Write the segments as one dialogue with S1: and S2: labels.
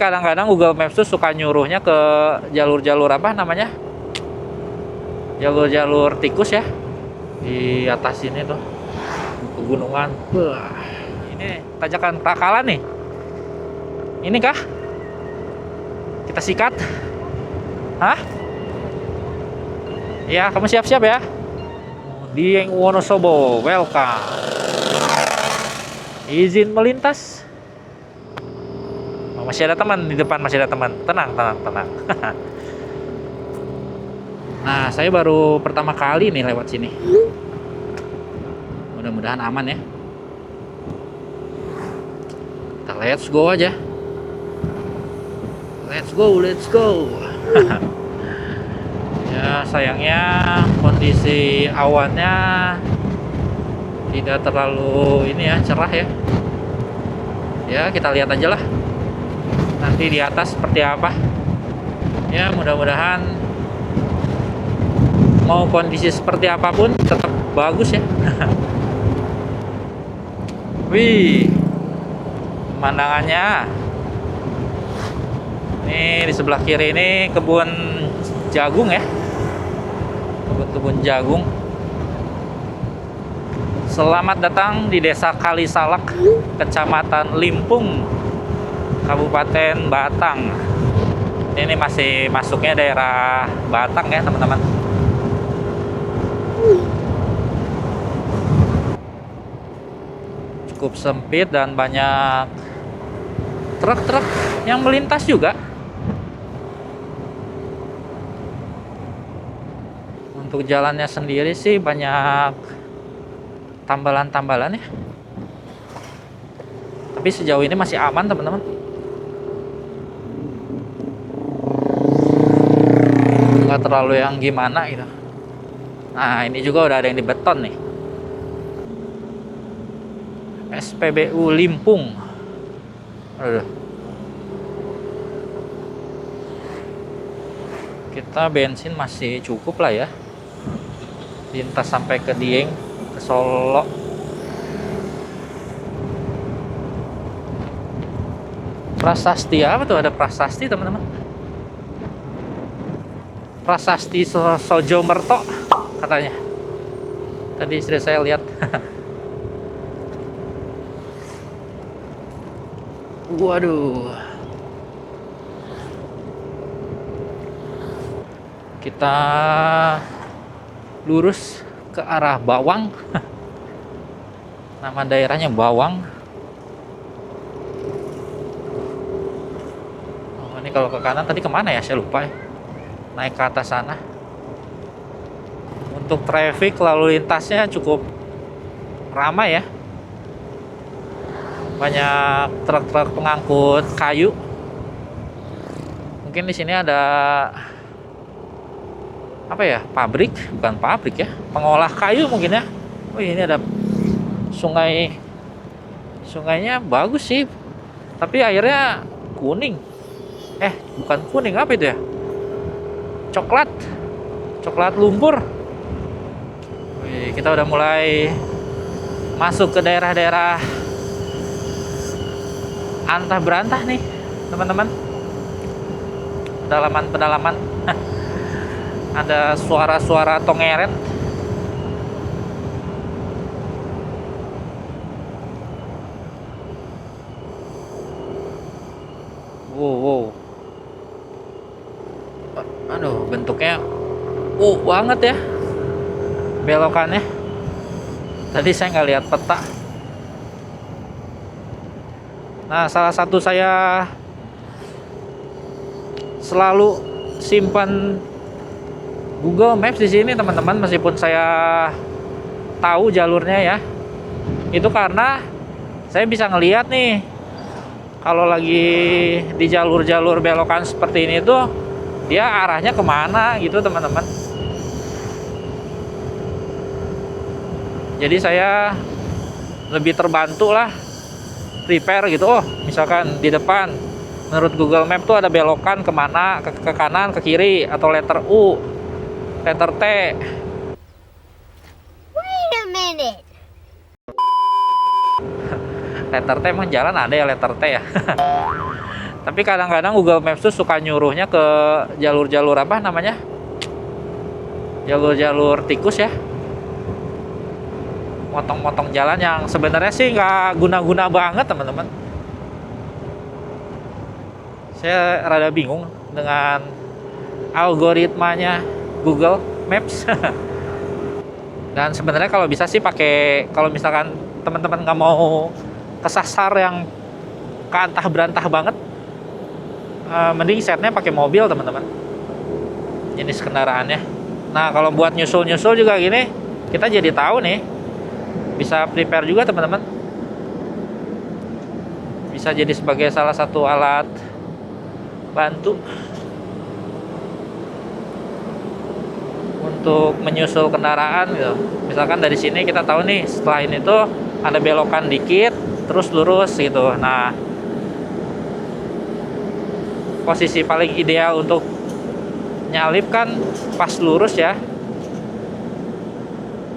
S1: kadang-kadang Google Maps tuh suka nyuruhnya ke jalur-jalur apa namanya, jalur-jalur tikus ya, di atas ini tuh pegunungan. Wah, ini tanjakan Prakalan nih. Ini kah kita sikat? Hah? Ya, kamu siap-siap ya. Dieng Wonosobo, welcome. Izin melintas. Oh, masih ada teman di depan, masih ada teman. Tenang, tenang, tenang. Nah, saya baru pertama kali nih lewat sini. Mudah-mudahan aman ya. Kita let's go aja. Let's go, let's go. Ya, sayangnya kondisi awannya tidak terlalu ini ya, cerah ya. Ya, kita lihat aja lah nanti di atas seperti apa. Ya, mudah-mudahan mau kondisi seperti apapun tetap bagus ya. Wih, pemandangannya. Ini di sebelah kiri ini kebun jagung ya, kebun jagung. Selamat datang di Desa Kalisalak, Kecamatan Limpung, Kabupaten Batang. Ini masih masuknya daerah Batang ya teman-teman. Cukup sempit dan banyak truk-truk yang melintas juga. Untuk jalannya sendiri sih banyak tambalan-tambalan ya. Tapi sejauh ini masih aman teman-teman. Nggak terlalu yang gimana gitu. Nah, ini juga udah ada yang di beton nih. SPBU Limpung. Aduh. Kita bensin masih cukup lah ya. Lintas sampai ke Dieng, ke Solo. Prasasti apa tuh? Ada prasasti teman-teman. Prasasti Sojo Merto katanya. Tadi istri saya lihat. Waduh. Kita lurus ke arah Bawang. Nama daerahnya Bawang. Oh, ini kalau ke kanan tadi kemana ya? Saya lupa ya. Naik ke atas sana. Untuk traffic lalu lintasnya cukup ramai ya. Banyak truk-truk pengangkut kayu. Mungkin di sini ada apa ya, pabrik, bukan pabrik ya, pengolah kayu mungkin ya. Oh, ini ada sungai, sungainya bagus sih, tapi airnya kuning, bukan kuning, apa itu ya, coklat lumpur. Wih, kita udah mulai masuk ke daerah-daerah antah berantah nih teman-teman, pedalaman ada suara-suara tongeret. Wow. Aduh, bentuknya banget ya belokannya. Tadi saya nggak lihat peta. Nah, salah satu saya selalu simpan Google Maps di sini teman-teman, meskipun saya tahu jalurnya ya. Itu karena saya bisa ngelihat nih kalau lagi di jalur-jalur belokan seperti ini tuh dia arahnya kemana gitu teman-teman. Jadi saya lebih terbantu lah, prepare gitu. Oh, misalkan di depan menurut Google Map tuh ada belokan kemana, ke kanan, ke kiri, atau letter U, letter T.
S2: Wait a minute.
S1: Letter T emang jalan ada ya letter T ya. Tapi kadang-kadang Google Maps tuh suka nyuruhnya ke jalur-jalur apa namanya, jalur-jalur tikus ya, motong-motong jalan yang sebenarnya sih nggak guna-guna banget teman-teman. Saya rada bingung dengan algoritmanya Google Maps. Dan sebenarnya kalau bisa sih pakai, kalau misalkan teman-teman nggak mau kesasar yang keantah berantah banget, mending setnya pakai mobil teman-teman, jenis kendaraannya. Nah kalau buat nyusul-nyusul juga gini, kita jadi tahu nih, bisa prepare juga teman-teman, bisa jadi sebagai salah satu alat bantu untuk menyusul kendaraan gitu. Misalkan dari sini kita tahu nih, setelah ini tuh ada belokan dikit terus lurus gitu. Nah posisi paling ideal untuk nyalip kan pas lurus ya.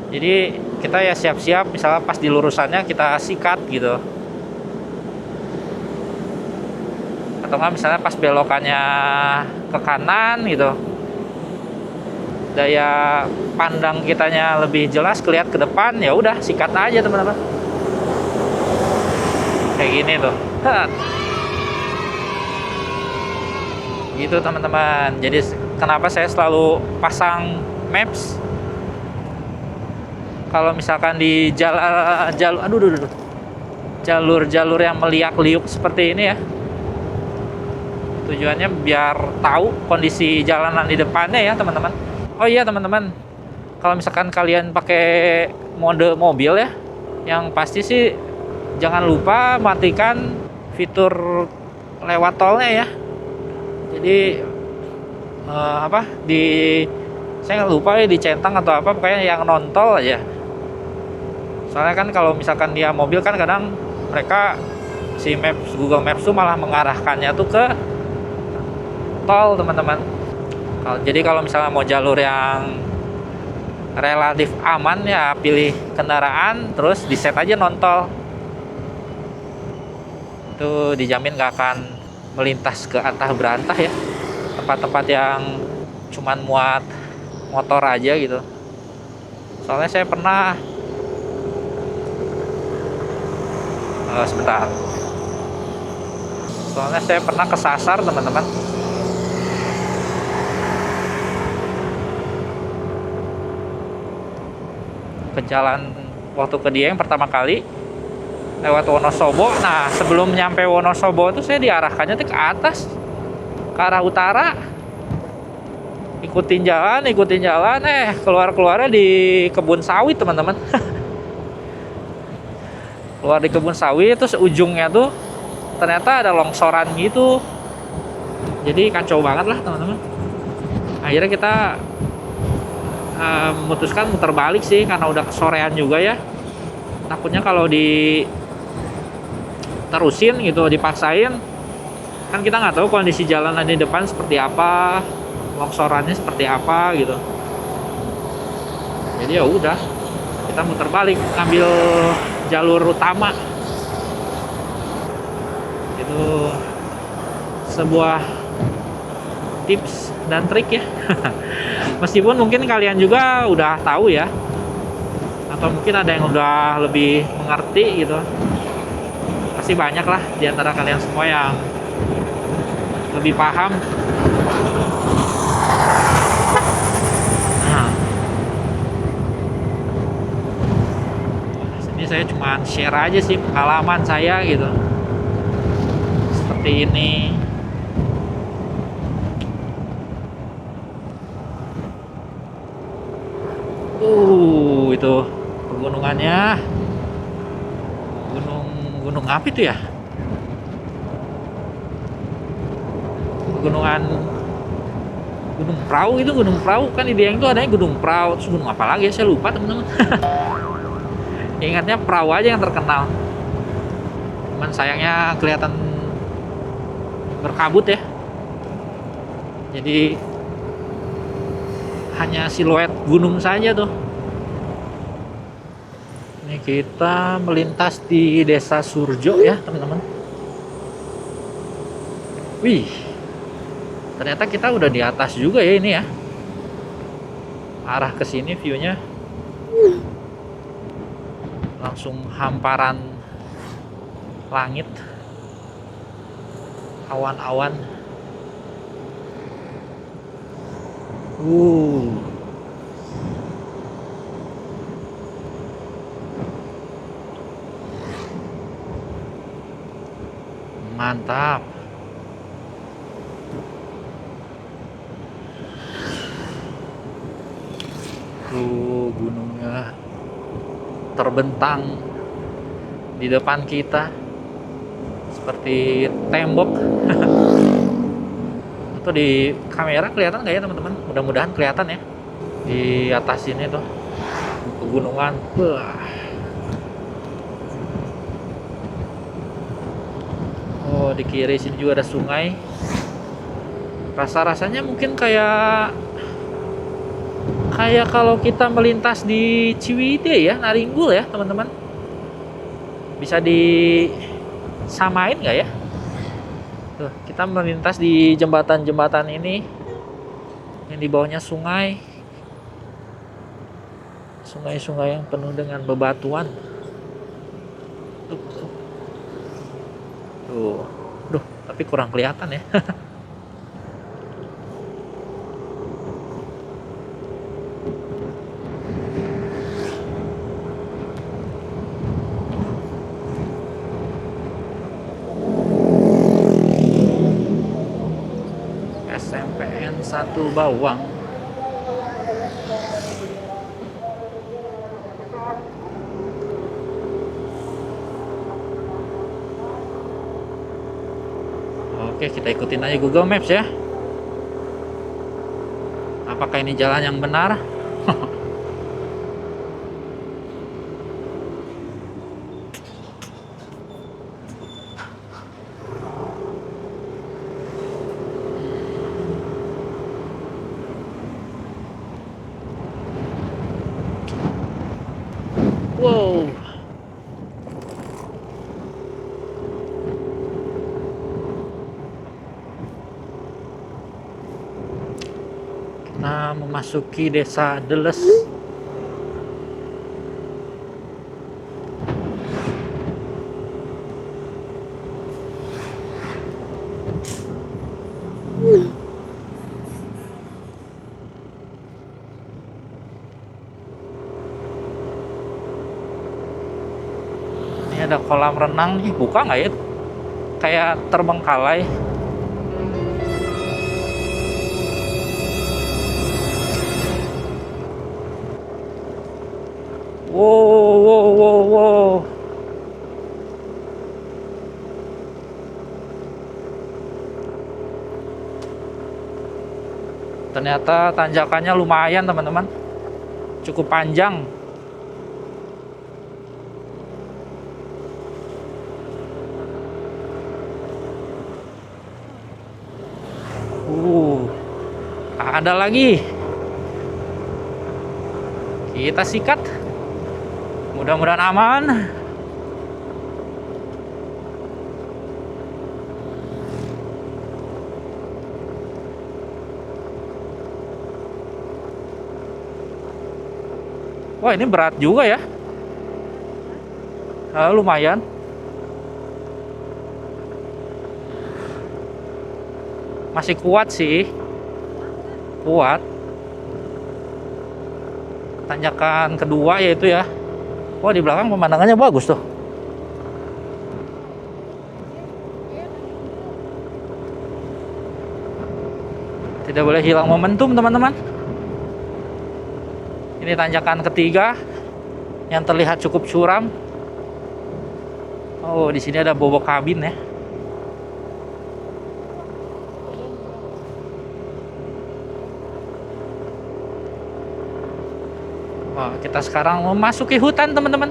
S1: Jadi kita ya siap-siap, misalnya pas di lurusannya kita sikat gitu, atau nggak misalnya pas belokannya ke kanan gitu, daya pandang kitanya lebih jelas, kelihatan ke depan, ya udah sikat aja teman-teman, kayak gini tuh. Gitu teman-teman. Jadi kenapa saya selalu pasang maps kalau misalkan di jalur yang meliak-liuk seperti ini ya. Tujuannya biar tahu kondisi jalanan di depannya ya teman-teman. Oh iya teman-teman, kalau misalkan kalian pakai mode mobil ya, yang pasti sih jangan lupa matikan fitur lewat tolnya ya. Jadi saya nggak lupa ya, dicentang atau apa, pokoknya yang non tol aja. Soalnya kan kalau misalkan dia mobil kan kadang mereka si Maps, Google Maps tuh malah mengarahkannya tuh ke tol teman-teman. Jadi kalau misalnya mau jalur yang relatif aman ya pilih kendaraan terus di set aja non tol. Itu dijamin nggak akan melintas ke antah berantah ya, tempat-tempat yang cuman muat motor aja gitu. Soalnya saya pernah sebentar, soalnya saya pernah kesasar teman-teman. Ke jalan waktu ke Dieng pertama kali lewat Wonosobo. Nah sebelum nyampe Wonosobo itu saya diarahkannya tuh ke atas, ke arah utara. Ikutin jalan, keluarnya di kebun sawit teman-teman. Keluar di kebun sawit, terus ujungnya tuh ternyata ada longsoran gitu. Jadi kacau banget lah teman-teman. Akhirnya kita memutuskan muter balik sih, karena udah kesorean juga ya. Takutnya kalau terusin gitu, dipaksain, kan kita nggak tahu kondisi jalanan di depan seperti apa, longsorannya seperti apa gitu. Jadi ya udah, kita muter balik, ngambil jalur utama. Itu sebuah tips dan trik ya. Meskipun mungkin kalian juga udah tahu ya, atau mungkin ada yang udah lebih mengerti gitu. Pasti banyak lah di antara kalian semua yang lebih paham. Nah, ini saya cuma share aja sih pengalaman saya gitu, seperti ini. Itu pegunungannya, gunung apa itu ya? Gunung Prau itu, Gunung Prau kan di Dieng itu adanya Gunung Prau, terus gunung apa lagi ya saya lupa teman-teman. Ingatnya Prau aja yang terkenal, cuman sayangnya kelihatan berkabut ya, jadi hanya siluet gunung saja tuh. Ini kita melintas di Desa Surjo ya teman-teman. Wih, ternyata kita udah di atas juga ya ini ya. Arah ke sini view-nya langsung hamparan langit, awan-awan. Mantap. Gunungnya terbentang di depan kita seperti tembok. Atau di kamera kelihatan nggak ya teman-teman? Mudah-mudahan kelihatan ya. Di atas ini tuh pegunungan. Wah. Oh, di kiri sini juga ada sungai. Rasa-rasanya mungkin kayak kalau kita melintas di Ciwidey ya, Naringgul ya teman-teman. Bisa disamain nggak ya? Tuh, kita melintas di jembatan-jembatan ini yang di bawahnya sungai. Sungai-sungai yang penuh dengan bebatuan. Tuh. Duh, tapi kurang kelihatan ya. SMPN 1 Bawang. Oke, kita ikutin aja Google Maps ya. Apakah ini jalan yang benar? Wow. Nah, memasuki desa Deles. Ini ada kolam renang nih, buka nggak ya? Kayak terbengkalai. Wow. Ternyata tanjakannya lumayan teman-teman. Cukup panjang. Ada lagi. Kita sikat. Mudah-mudahan aman. Wah, ini berat juga ya. Lumayan. Masih kuat sih. Kuat. Tanjakan kedua yaitu ya. Wah, di belakang pemandangannya bagus tuh. Tidak boleh hilang momentum teman-teman. Ini tanjakan ketiga yang terlihat cukup curam. Oh, di sini ada bobok kabin ya. Wah, kita sekarang memasuki hutan teman-teman.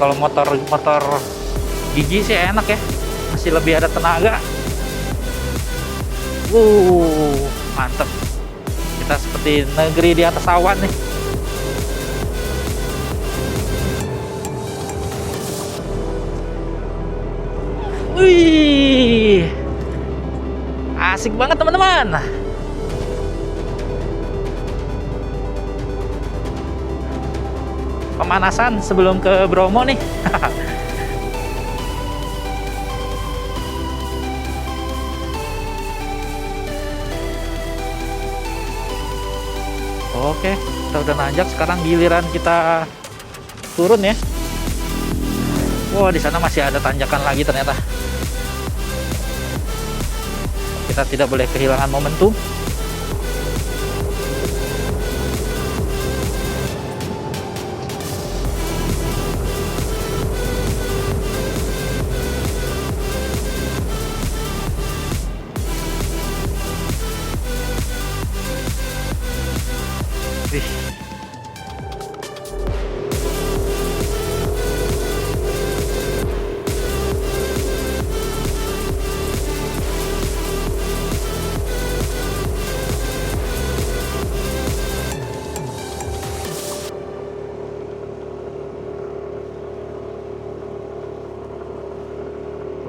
S1: Kalau motor gigi sih enak ya, masih lebih ada tenaga. Mantep. Kita seperti negeri di atas awan nih. Wih, asik banget teman-teman. Pemanasan sebelum ke Bromo nih. Oke, kita udah nanjak, sekarang giliran kita turun ya. Wah, di sana masih ada tanjakan lagi ternyata. Kita tidak boleh kehilangan momentum. Wih.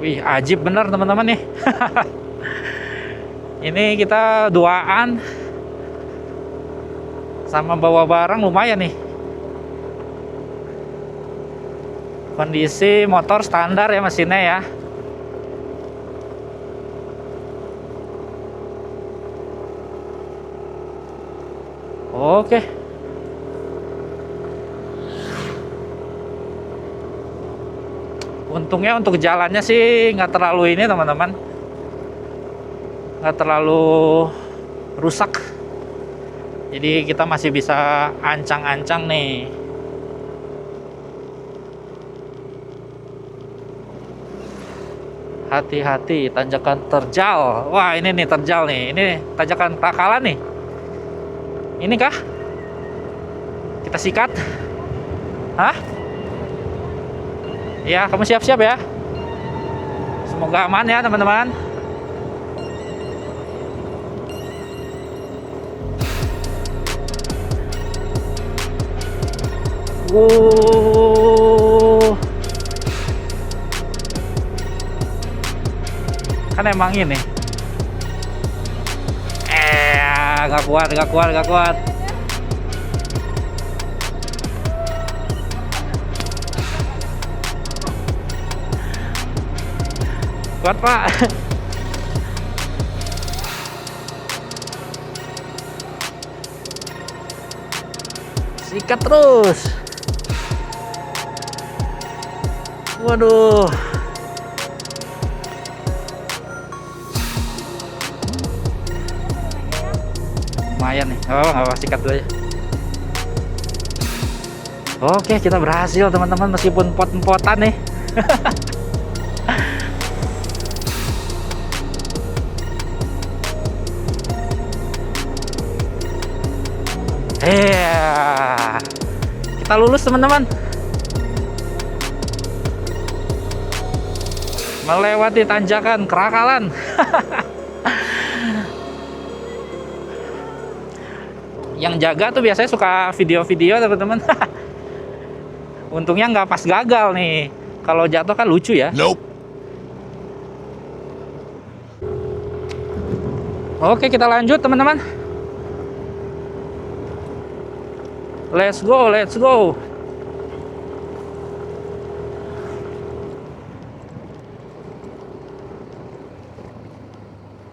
S1: Wih, ajib bener teman-teman nih. Ini kita duaan sama bawa barang lumayan nih. Kondisi motor standar ya mesinnya ya. Oke. Untungnya untuk jalannya sih nggak terlalu ini teman-teman, nggak terlalu rusak, jadi kita masih bisa ancang-ancang nih. Hati-hati, tanjakan terjal. Wah, ini nih terjal nih, ini tanjakan Krakalan nih. Ini kah? Kita sikat. Hah? Ya, kamu siap-siap ya. Semoga aman ya teman-teman. Kan emang ini. Gak kuat. Kuat pak. Sikat terus. Waduh. Lumayan nih, nggak apa-apa, sikat dulu aja. Oke, kita berhasil teman-teman meskipun pot-potan nih. Kita lulus teman-teman, melewati tanjakan Krakalan. Yang jaga tuh biasanya suka video-video teman-teman. Untungnya nggak pas gagal nih, kalau jatuh kan lucu ya. Nope. Oke, kita lanjut teman-teman. Let's go.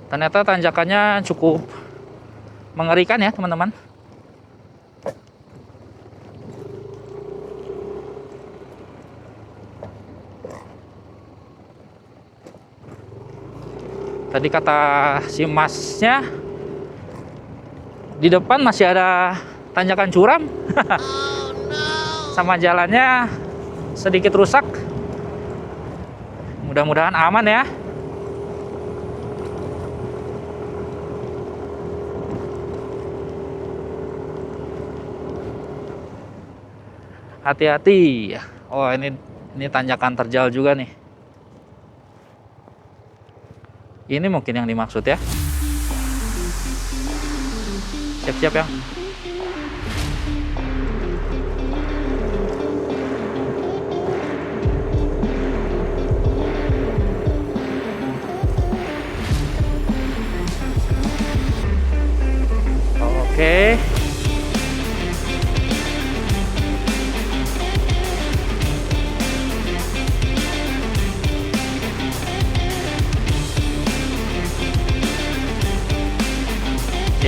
S1: Ternyata tanjakannya cukup mengerikan ya teman-teman. Tadi kata si masnya, di depan masih ada tanjakan curam. Sama jalannya sedikit rusak. Mudah-mudahan aman ya. Hati-hati. Oh, ini Ini tanjakan terjal juga nih. Ini mungkin yang dimaksud ya. Siap-siap ya. Oke.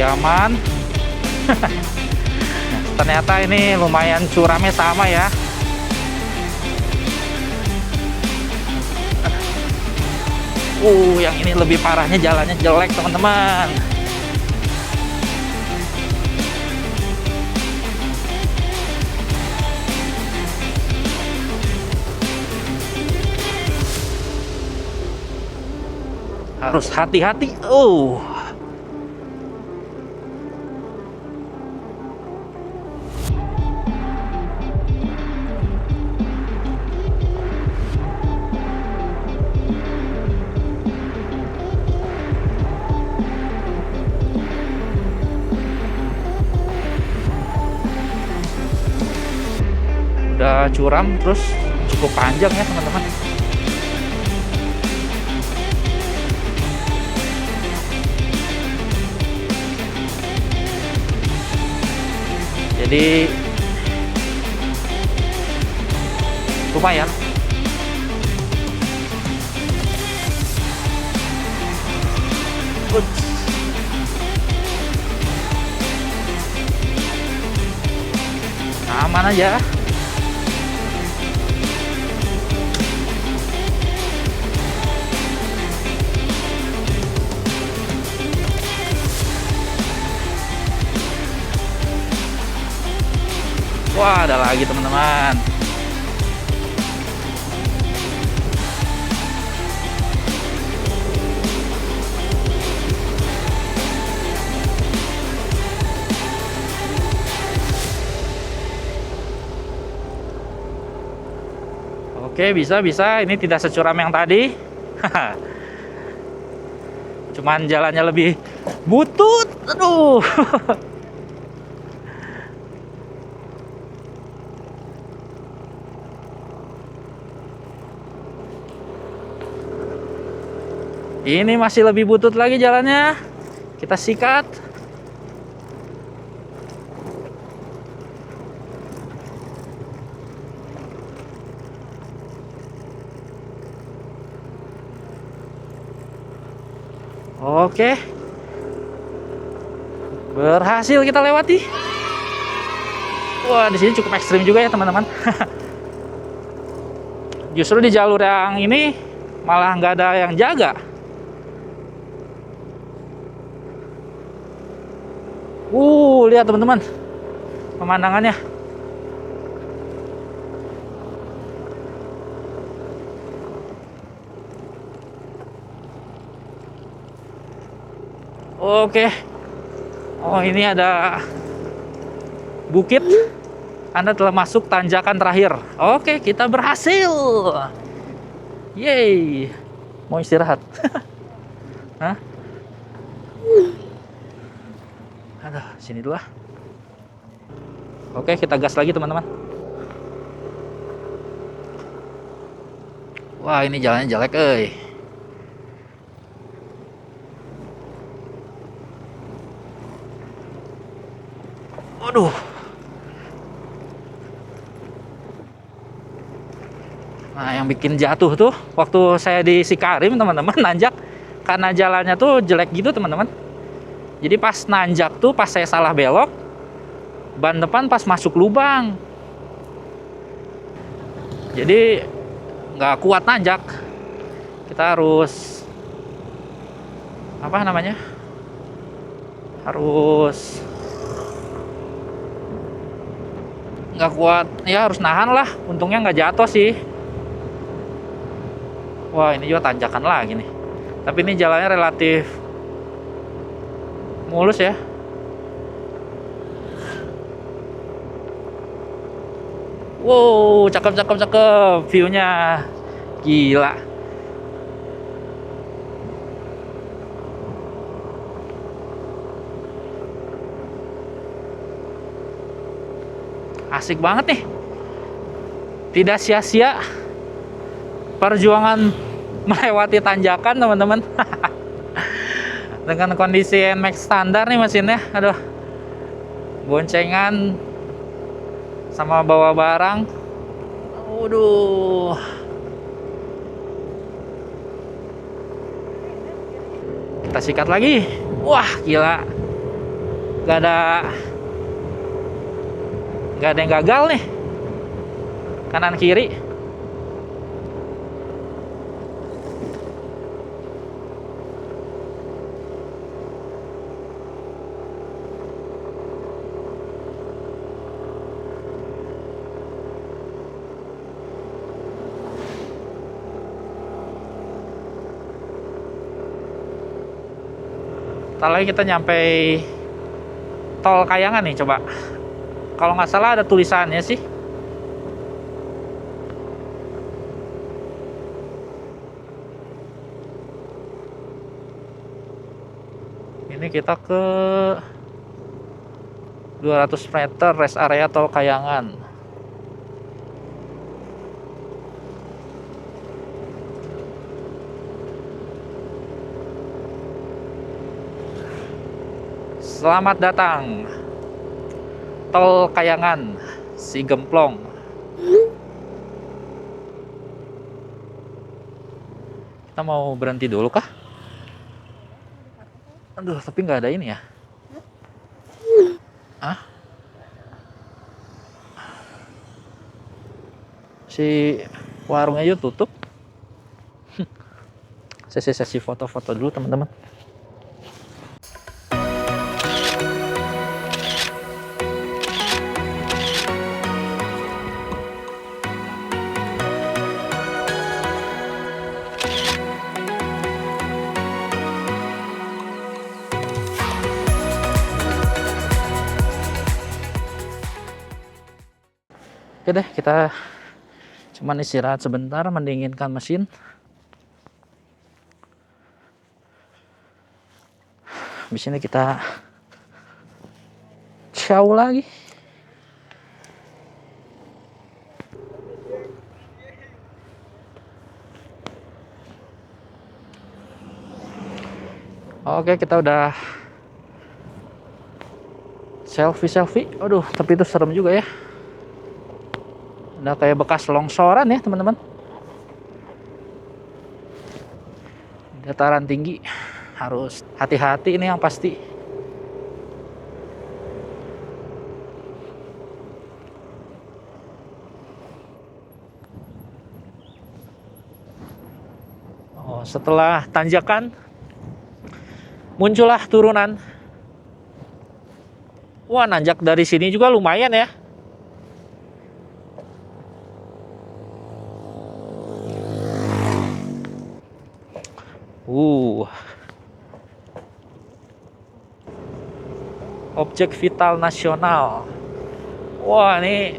S1: Aman. Ternyata ini lumayan curamnya sama ya. Yang ini lebih parahnya jalannya jelek teman-teman. Harus hati-hati. Udah curam terus cukup panjang ya teman-teman. Jadi lumayan. Aman aja. Wah, ada lagi teman-teman. Oke, bisa. Ini tidak securam yang tadi. Cuman jalannya lebih butut. Aduh. Ini masih lebih butut lagi jalannya. Kita sikat. Oke. Berhasil kita lewati. Wah, di sini cukup ekstrim juga ya, teman-teman. Justru di jalur yang ini malah nggak ada yang jaga. Lihat teman-teman pemandangannya. Oke. Ini ada bukit. Anda telah masuk tanjakan terakhir. Oke, kita berhasil. Yeay. Mau istirahat. Hah? Aduh, sini dulu lah. Oke, kita gas lagi teman-teman. Wah, ini jalannya jelek, Waduh. Nah, yang bikin jatuh tuh waktu saya di Sikarim teman-teman, nanjak karena jalannya tuh jelek gitu teman-teman. Jadi pas nanjak tuh pas saya salah belok, ban depan pas masuk lubang. Jadi nggak kuat nanjak. Kita harus apa namanya? Harus nggak kuat ya, harus nahan lah. Untungnya nggak jatuh sih. Wah, ini juga tanjakan lagi nih. Tapi ini jalannya relatif mulus ya. Wow, cakep cakep cakep view-nya. Gila. Asik banget nih. Tidak sia-sia perjuangan melewati tanjakan, teman-teman. Dengan kondisi NMAX standar nih mesinnya. Aduh. Boncengan sama bawa barang. Waduh. Kita sikat lagi. Wah, gila. Gak ada yang gagal nih. Kanan kiri. Ntar lagi kita nyampe tol Kayangan nih, coba. Kalau nggak salah ada tulisannya sih. Ini kita ke 200 meter rest area tol Kayangan. Selamat datang tol Kayangan, si gemplong. Kita mau berhenti dulu kah? Aduh, tapi nggak ada ini ya. Hah? Si warungnya juga tutup. Sesi foto-foto dulu, teman-teman. Oke deh, kita cuman istirahat sebentar, mendinginkan mesin. Habis ini kita ciao lagi. Oke, kita udah selfie. Aduh, tapi itu serem juga ya. Udah kayak bekas longsoran ya, teman-teman. Dataran tinggi, harus hati-hati ini yang pasti. Oh, setelah tanjakan muncullah turunan. Wah, nanjak dari sini juga lumayan ya. Objek vital nasional. Wah, ini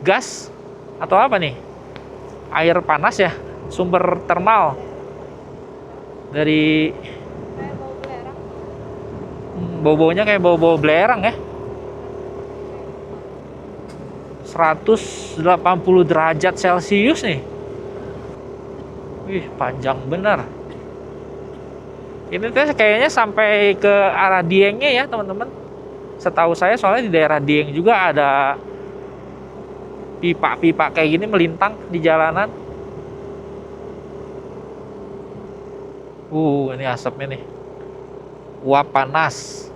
S1: gas atau apa nih? Air panas ya, sumber termal dari bau-baunya kayak bau-bau belerang ya. 180 derajat Celcius nih. Wih, panjang bener. Ini tuh kayaknya sampai ke arah Diengnya ya, teman-teman. Setahu saya soalnya di daerah Dieng juga ada pipa-pipa kayak gini melintang di jalanan. Ini asapnya nih. Uap panas.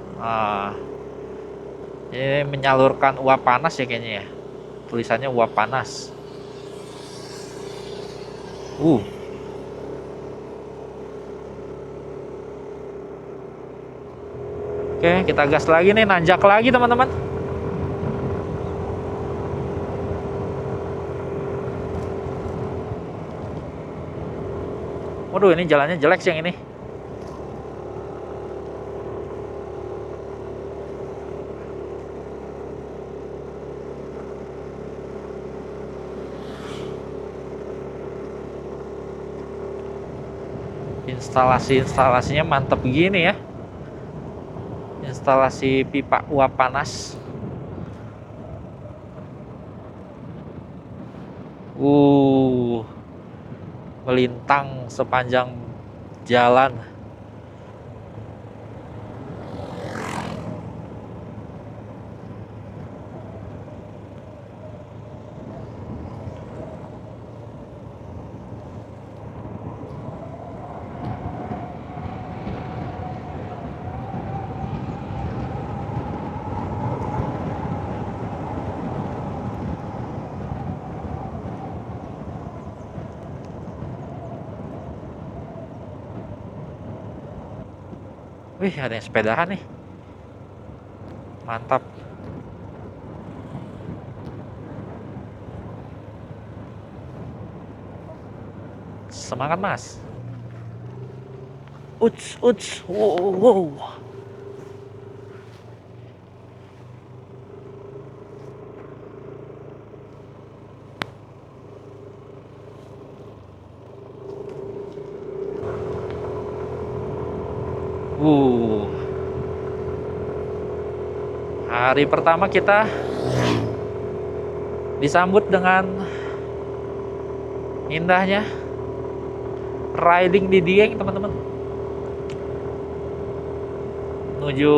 S1: Ini menyalurkan uap panas ya kayaknya ya. Tulisannya uap panas. Oke, kita gas lagi nih, nanjak lagi teman-teman. Waduh, ini jalannya jelek sih yang ini. Instalasinya mantep gini ya. Instalasi pipa uap panas. Melintang sepanjang jalan. Wih, ada yang sepedahan nih. Mantap. Semangat, Mas. Uts. Wow. Hari pertama kita disambut dengan indahnya riding di Dieng, teman-teman. Menuju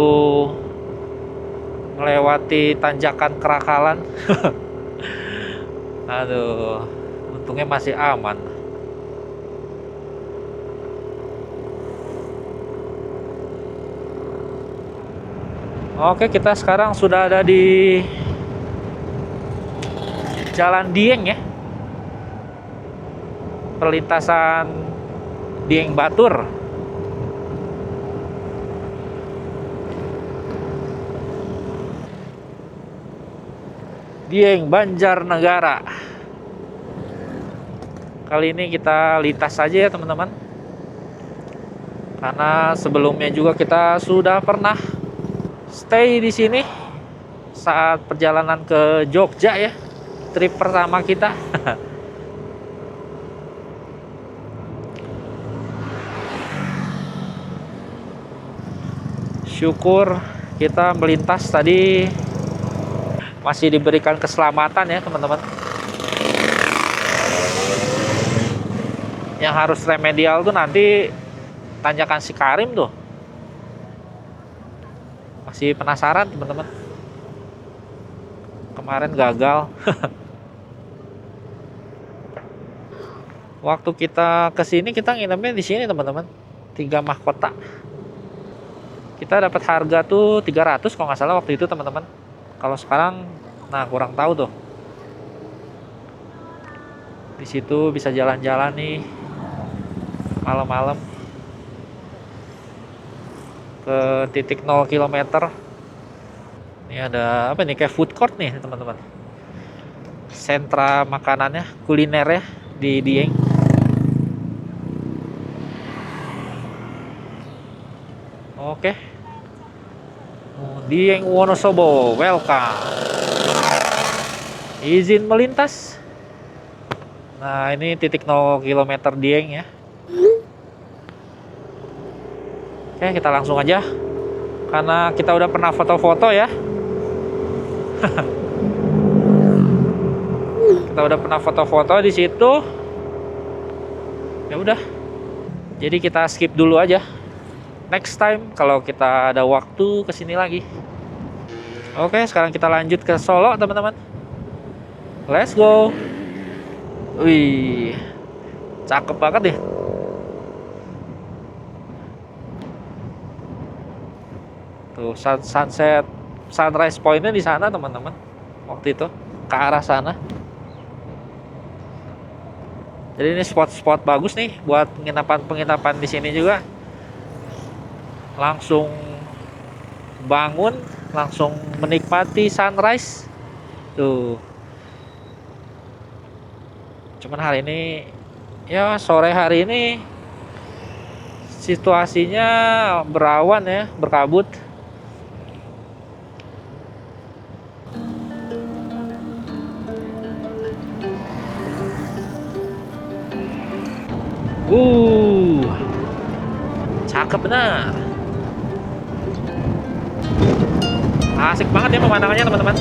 S1: melewati tanjakan Kerakalan. Aduh, untungnya masih aman. Oke, kita sekarang sudah ada di Jalan Dieng ya. Perlintasan Dieng Batur. Dieng Banjarnegara. Kali ini kita lintas saja ya, teman-teman. Karena sebelumnya juga kita sudah pernah stay di sini saat perjalanan ke Jogja ya, trip pertama kita. Syukur kita melintas tadi masih diberikan keselamatan ya, teman-teman. Yang harus remedial tuh nanti tanjakan Sikarim tuh. Masih penasaran, teman-teman. Kemarin gagal. Waktu kita kesini kita nginepnya di sini, teman-teman. 3 Mahkota. Kita dapat harga tuh 300 kalau nggak salah waktu itu, teman-teman. Kalau sekarang, nah kurang tahu tuh. Di situ bisa jalan-jalan nih malam-malam ke titik 0 km. Ini ada apa nih, kayak food court nih, teman-teman. Sentra makanannya, kulinernya di Dieng. Oke. Dieng Wonosobo, welcome. Izin melintas. Nah, ini titik 0 km Dieng ya. Oke, kita langsung aja. Karena kita udah pernah foto-foto ya. Kita udah pernah foto-foto di situ. Ya udah. Jadi kita skip dulu aja. Next time kalau kita ada waktu kesini lagi. Oke, sekarang kita lanjut ke Solo, teman-teman. Let's go. Wih, cakep banget deh. Tuh sunset, sunrise pointnya di sana, teman-teman. Waktu itu ke arah sana. Jadi ini spot-spot bagus nih buat penginapan di sini juga. Langsung bangun, langsung menikmati sunrise. Tuh. Cuman hari ini, ya sore hari ini situasinya berawan ya, berkabut. Cakep benar. Asik banget ya pemandangannya teman-teman.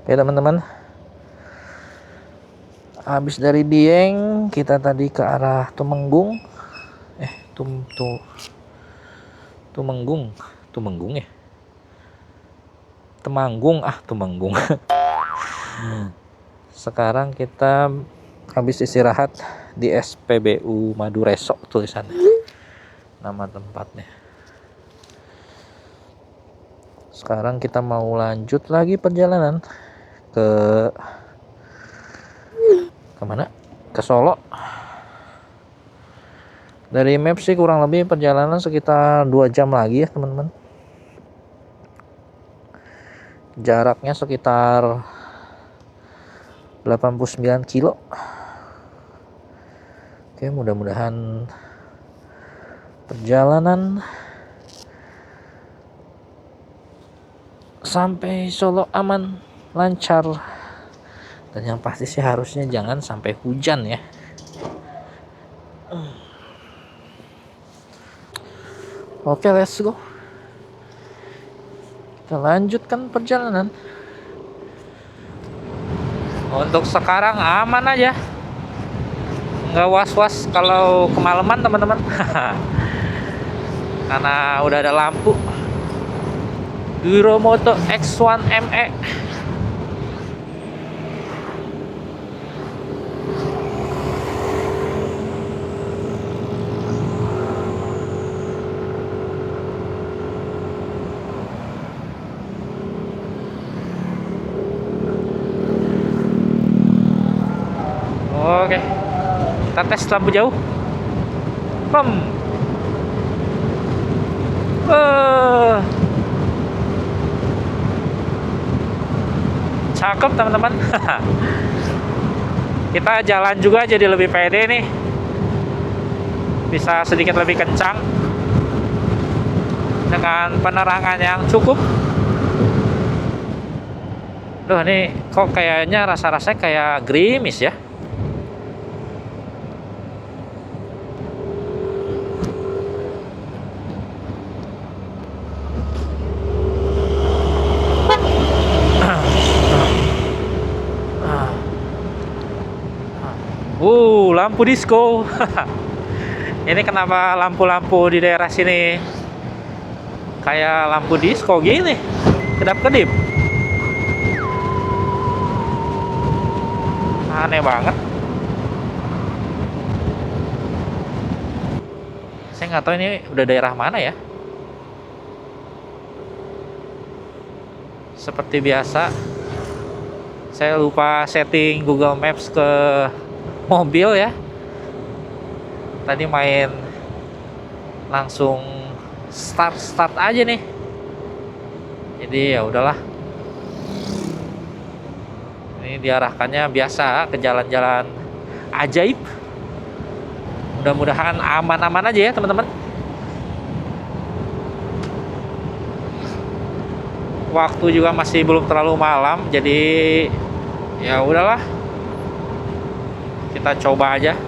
S1: Oke teman-teman, habis dari Dieng kita tadi ke arah Tumenggung. Tumenggung ya, Temanggung, Tumenggung. Sekarang kita habis istirahat di SPBU Madureso, tulisannya nama tempatnya. Sekarang kita mau lanjut lagi perjalanan ke mana? Ke Solo. Dari map sih kurang lebih perjalanan sekitar 2 jam lagi ya teman-teman. Jaraknya sekitar 89 kilo. Oke, mudah-mudahan perjalanan sampai Solo aman, lancar, dan yang pasti sih harusnya jangan sampai hujan ya. Oke, let's go. Kita lanjutkan perjalanan. Untuk sekarang aman aja, nggak was-was kalau kemalaman teman-teman. Karena udah ada lampu Euromoto X1 ME. Oke, kita tes lampu jauh. Cakep teman-teman. Kita jalan juga jadi lebih pede nih, bisa sedikit lebih kencang dengan penerangan yang cukup. Duh, ini kok kayaknya rasa-rasanya kayak gerimis ya. lampu disco. Ini kenapa lampu-lampu di daerah sini kayak lampu disco gini, kedap-kedip. Aneh banget. Saya nggak tahu ini udah daerah mana ya. Seperti biasa, saya lupa setting Google Maps ke mobil ya. Tadi main langsung start aja nih. Jadi ya udahlah. Ini diarahkannya biasa ke jalan-jalan ajaib. Mudah-mudahan aman-aman aja ya teman-teman. Waktu juga masih belum terlalu malam, jadi ya udahlah. Kita coba aja.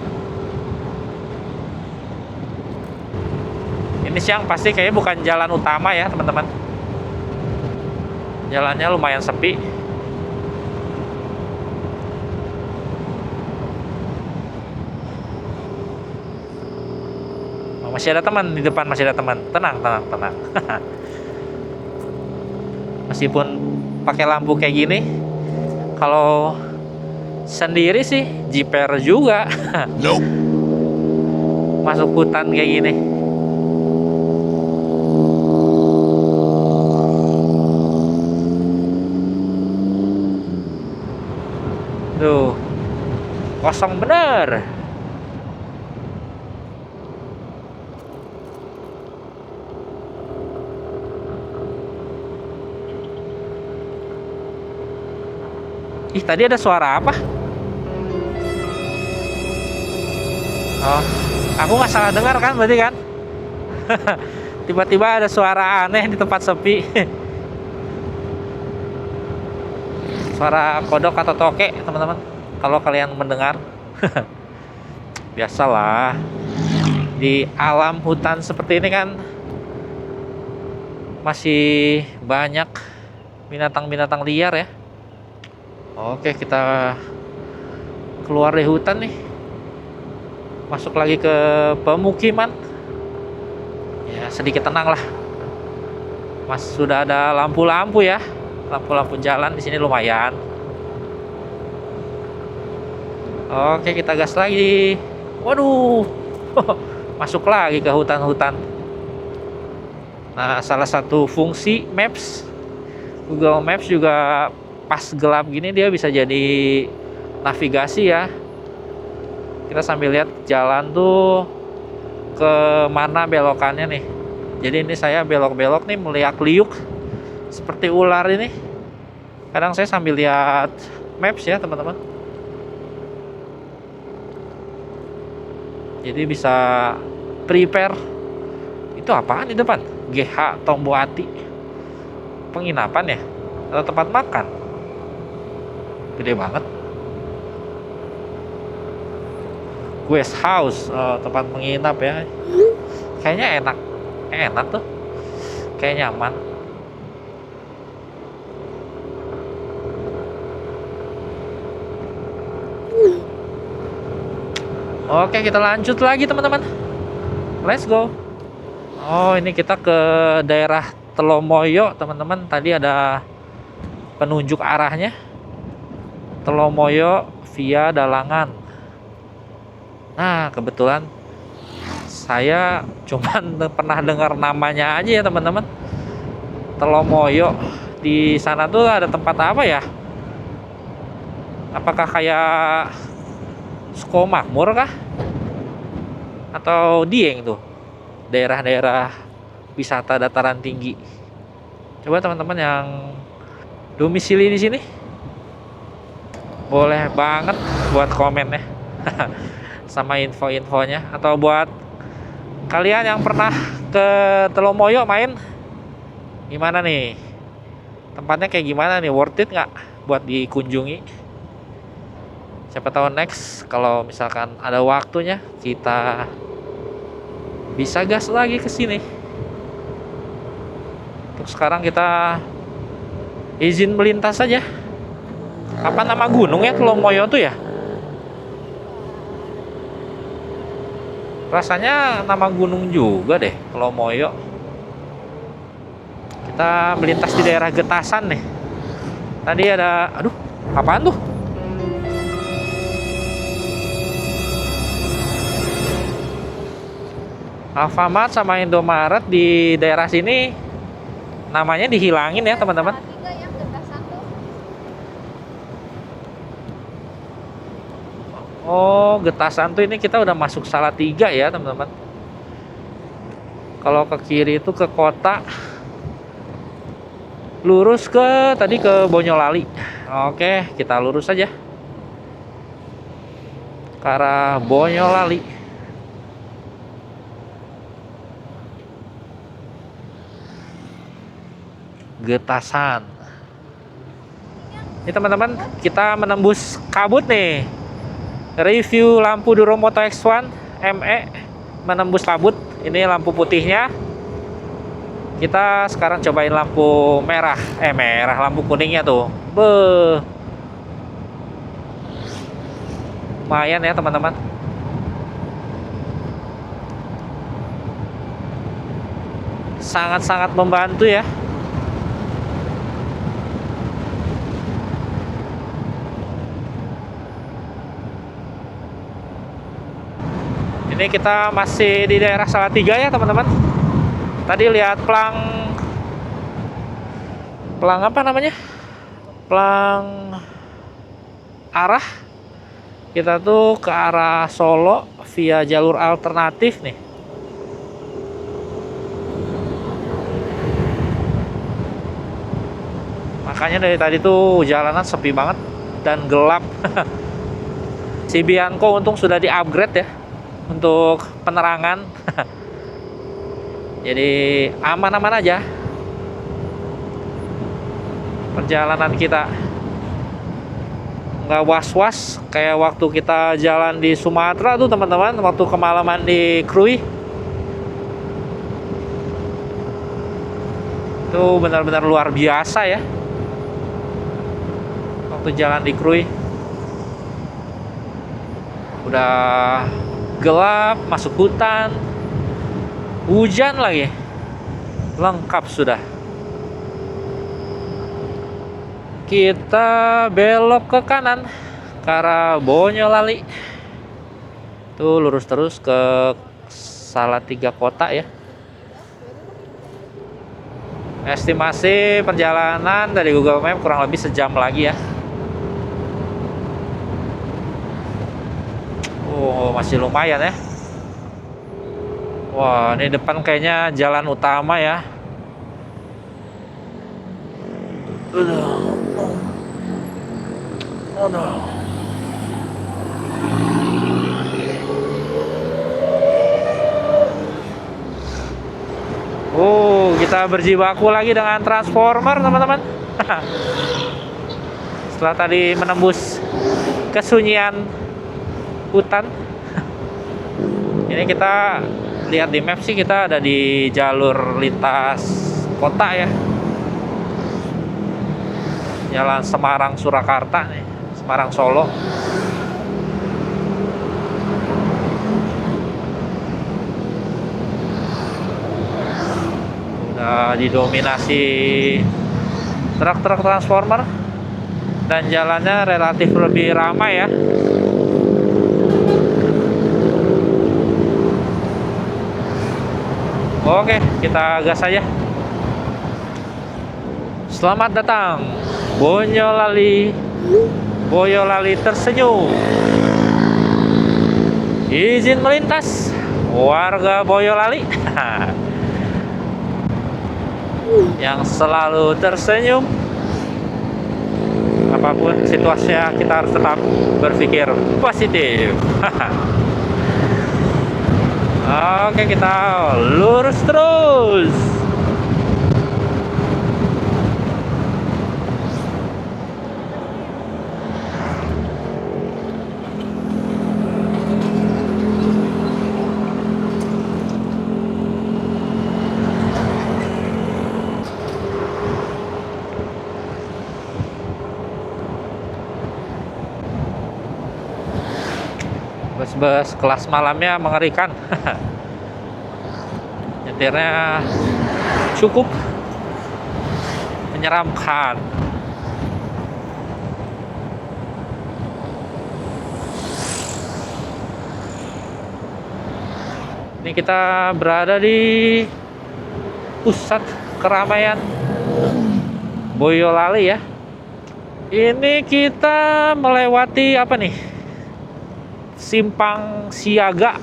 S1: Ini siang pasti kayaknya bukan jalan utama ya teman-teman. Jalannya lumayan sepi. Oh, masih ada teman di depan, masih ada teman. Tenang. Meskipun pakai lampu kayak gini, kalau sendiri sih jiper juga.
S2: Nope.
S1: Masuk hutan kayak gini. Tuh, kosong bener. Ih, tadi ada suara apa? Oh, aku nggak salah dengar kan berarti kan? Tiba-tiba ada suara aneh di tempat sepi. Suara kodok atau tokek, teman-teman. Kalau kalian mendengar. Biasalah. Di alam hutan seperti ini kan masih banyak binatang-binatang liar ya. Oke, kita keluar dari hutan nih. Masuk lagi ke pemukiman. Ya, sedikit tenang lah. Mas sudah ada lampu-lampu ya. Lampu-lampu jalan di sini lumayan. Oke, kita gas lagi. Waduh. Masuk lagi ke hutan-hutan. Nah, salah satu fungsi Maps, Google Maps juga pas gelap gini dia bisa jadi navigasi ya. Kita sambil lihat jalan tuh ke mana belokannya nih. Jadi ini saya belok-belok nih meliak-liuk seperti ular ini. Kadang saya sambil lihat maps ya teman-teman. Jadi bisa prepare. Itu apaan di depan? GH Tomboati. Penginapan ya? Atau tempat makan? Gede banget. Guest house, tempat menginap ya. Kayaknya enak tuh. Kayak nyaman. Oke, kita lanjut lagi teman-teman. Let's go. Oh, ini kita ke daerah Telomoyo teman-teman. Tadi ada penunjuk arahnya. Telomoyo via Dalangan. Nah, kebetulan saya cuman pernah dengar namanya aja ya teman-teman. Telomoyo. Di sana tuh ada tempat apa ya? Apakah kayak Sukomakmur kah? Atau Dieng tuh? Daerah-daerah wisata dataran tinggi. Coba teman-teman yang domisili di sini boleh banget buat komen ya. Sama info-infonya, atau buat kalian yang pernah ke Telomoyo main, gimana nih tempatnya, kayak gimana nih, worth it nggak buat dikunjungi? Siapa tahu next kalau misalkan ada waktunya kita bisa gas lagi ke sini. Untuk sekarang kita izin melintas saja. Apa nama gunung ya Telomoyo tuh ya? Rasanya nama gunung juga deh kalau Moyo. Kita melintas di daerah Getasan nih. Tadi ada, aduh, apaan tuh? Alfamart sama Indomaret di daerah sini namanya dihilangin ya teman-teman. Oh, Getasan tuh ini kita udah masuk Salatiga ya teman-teman. Kalau ke kiri itu ke kota, lurus ke tadi ke Bonyolali. Oke, kita lurus saja ke arah Bonyolali. Getasan. Ini teman-teman, kita menembus kabut nih. Review lampu Duro Moto X1 ME menembus kabut. Ini lampu putihnya. Kita sekarang cobain lampu merah. Merah, lampu kuningnya tuh. Beuh. Lumayan ya teman-teman. Sangat-sangat membantu ya. Ini kita masih di daerah Salatiga ya teman-teman. Tadi lihat pelang apa namanya? Pelang arah. Kita tuh ke arah Solo via jalur alternatif nih. Makanya dari tadi tuh jalanan sepi banget dan gelap. Si Bianco untung sudah di-upgrade ya untuk penerangan. Jadi aman-aman aja perjalanan kita, nggak was-was kayak waktu kita jalan di Sumatera tuh teman-teman, waktu kemalaman di Krui. Itu benar-benar luar biasa ya waktu jalan di Krui. Udah gelap, masuk hutan, hujan lagi, lengkap sudah. Kita belok ke kanan ke arah Bonyolali. Tuh lurus terus ke Salatiga kota ya. Estimasi perjalanan dari Google Maps kurang lebih sejam lagi ya. Oh, masih lumayan ya. Wah, ini depan kayaknya jalan utama ya. Oh, kita berjibaku lagi dengan transformer teman-teman. Setelah tadi menembus kesunyian hutan, ini kita lihat di map sih kita ada di jalur lintas kota ya, jalan Semarang Surakarta nih, Semarang Solo. Udah didominasi truk-truk transformer dan jalannya relatif lebih ramai ya. Oke, kita gas aja. Selamat datang Bonyolali. Boyolali tersenyum. Izin melintas warga Boyolali. Yang selalu tersenyum. Apapun situasinya kita harus tetap berpikir positif. Oke, kita lurus terus. bus kelas malamnya mengerikan. Nyetirnya cukup menyeramkan. Ini kita berada di pusat keramaian Boyolali ya. Ini kita melewati apa nih? Simpang Siaga.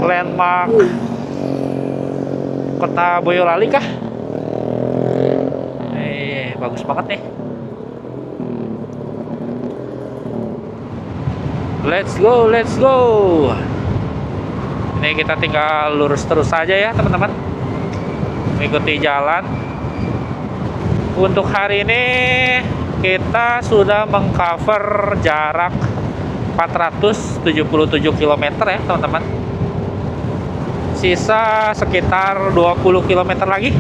S1: Landmark Kota Boyolali kah? Bagus banget nih. Let's go, let's go. Ini kita tinggal lurus terus saja ya teman-teman, mengikuti jalan. Untuk hari ini kita sudah mengcover jarak 477 km ya teman-teman. Sisa sekitar 20 km lagi.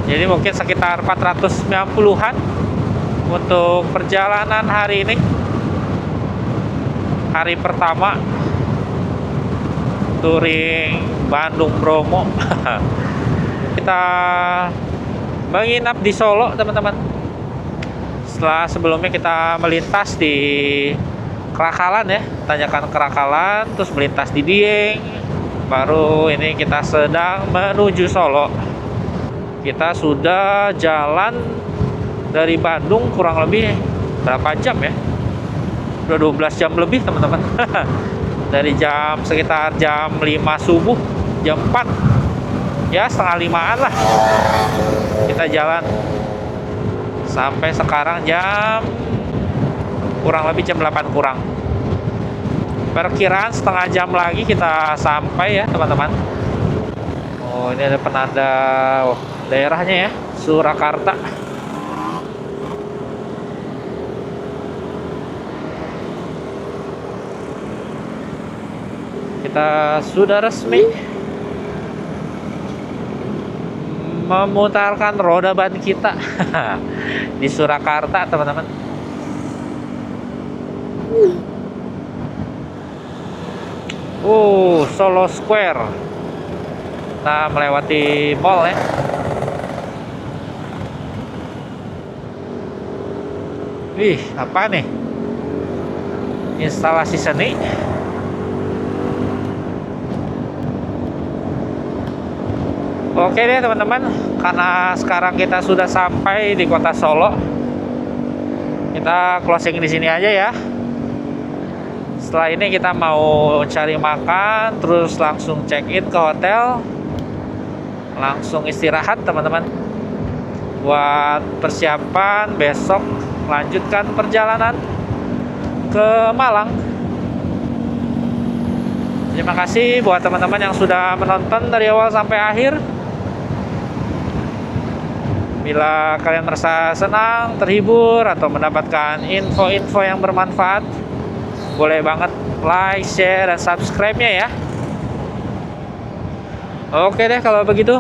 S1: Jadi mungkin sekitar 490-an untuk perjalanan hari ini. Hari pertama touring Bandung Bromo. Kita menginap di Solo teman-teman. Setelah sebelumnya kita melintas di Kerakalan ya, tanjakan Kerakalan, terus melintas di Dieng. Baru ini kita sedang menuju Solo. Kita sudah jalan dari Bandung kurang lebih berapa jam ya? Udah 12 jam lebih teman-teman. Dari sekitar jam 5 subuh, jam 4 ya, setengah 5-an lah kita jalan sampai sekarang jam kurang lebih jam 8 kurang. Perkiraan setengah jam lagi kita sampai ya teman-teman. Oh, ini ada penanda daerahnya ya, Surakarta. Kita sudah resmi memutarkan roda ban kita di Surakarta teman-teman. Solo Square. Kita melewati mall ya. Wih, apa nih? Instalasi seni. Oke deh teman-teman, karena sekarang kita sudah sampai di kota Solo, kita closing di sini aja ya. Setelah ini kita mau cari makan, terus langsung check in ke hotel, langsung istirahat teman-teman, buat persiapan besok lanjutkan perjalanan ke Malang. Terima kasih buat teman-teman yang sudah menonton dari awal sampai akhir. Bila kalian merasa senang, terhibur, atau mendapatkan info-info yang bermanfaat, boleh banget like, share, dan subscribe-nya ya. Oke deh kalau begitu.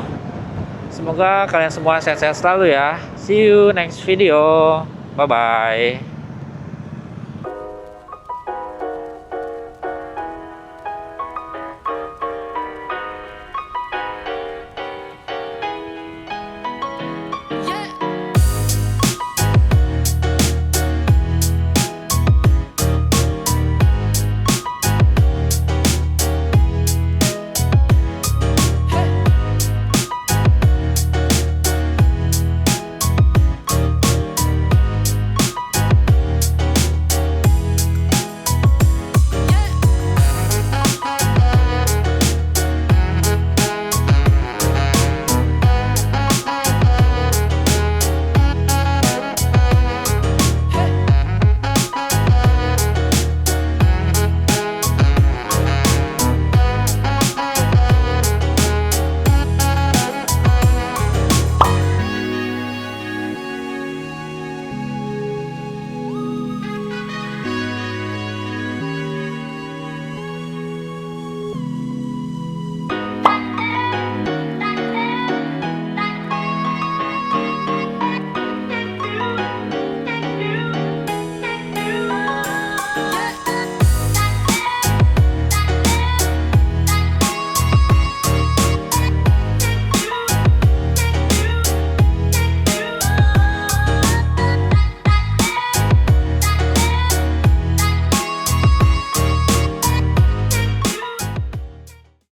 S1: Semoga kalian semua sehat-sehat selalu ya. See you next video. Bye-bye.